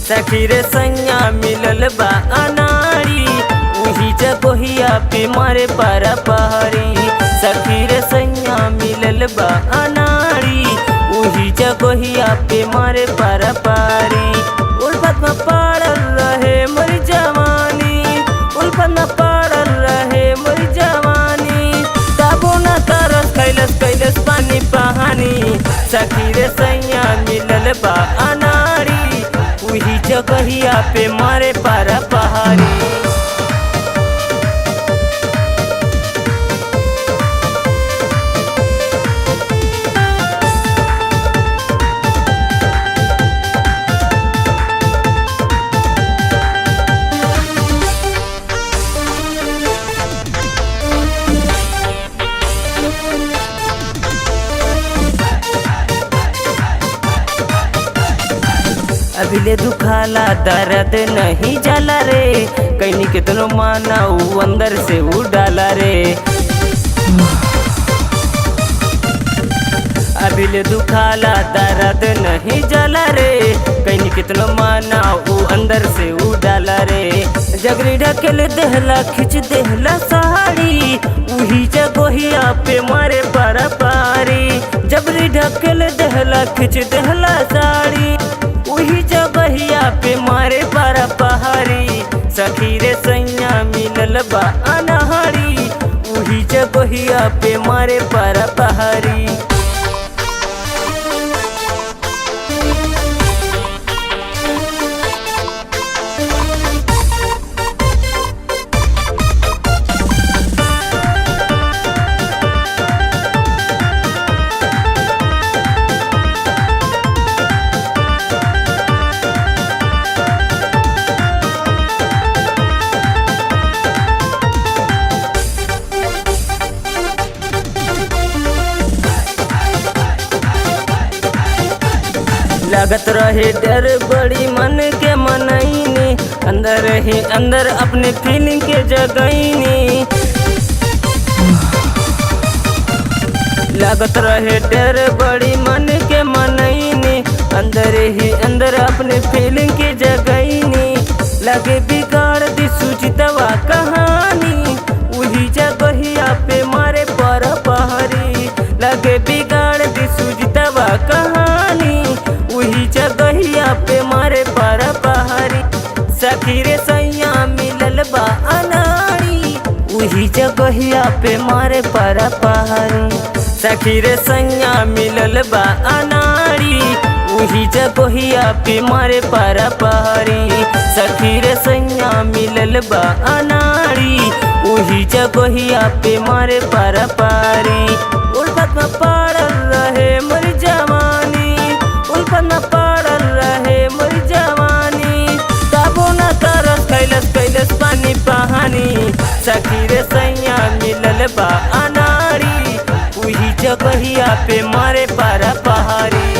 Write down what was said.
सखी रे सैया मिलल बा अनाड़ी, उही जगहिया पे मारे पारा पहाड़ी। सखी रे सैया मिलल बा अनाड़ी, उही जगहिया पे मारे पारा पारी। उल्फत में पड़ल रहे मोरी जवानी, उल्फत में पड़ल रहे मोरी जवानी। तबो न तरस कैलस पानी पहानी। सखी रे सैया मिलल बा अनाड़ी, उही जगहिया पे मारे पारा पहाड़ी। अभिले दुखाला दर्द नहीं जाला रे, कहीं कितनो माना ऊ अंदर से ऊ डाला रे। अभिले दुखाला दर्द नहीं जाला रे, कहीं कितनो माना ऊ अंदर से ऊ डाला रे। जगरी ढकेल देहला खिंच देहला साड़ी, उही जगहिया पे मारे पारा पारी। जबरी ढकेल देहला खिंच देहला साड़ी, उही जगहिया पे मारे पारा पहाड़ी। सखी रे सैया मिलल बा अनहारी, उही जगहिया पे मारे पारा पहाड़ी। लागत रहे डर बड़ी मन के मनैनी, अंदर ही अंदर अपने फीलिंग के जगैनी। लागत रहे डर बड़ी मन के मनैनी, अंदर ही अंदर अपने फीलिंग के जगैनी। लगे बिगाड़ दी सुचितवा कहानी, उही जगहिया पे मारे पर पहाड़ी। लगे बिगाड़ दी सुचितवा कहानी, उही जगहिया पे मारे पारा पहाड़ी। सखी रे सैया मिलल बा अनाड़ी, उही जगहिया पे मारे पारा पहाड़ी। सखी रे सैया मिलल बा अनाड़ी, उही जगहिया पे मारे पारा पहाड़ी। सखी रे सैया मिलल बा अनाड़ी, उही जगहिया पे मारे पारा पारी। उल्फत में पड़ल रहे मोरी जवानी, उल्फत में पड़ल रहे मोरी जवानी। तबो न तरस कैलस पानी पहानी। सखी रे सैया मिलल बा अनाड़ी, उही जगहिया पे मारे पारा पहाड़ी।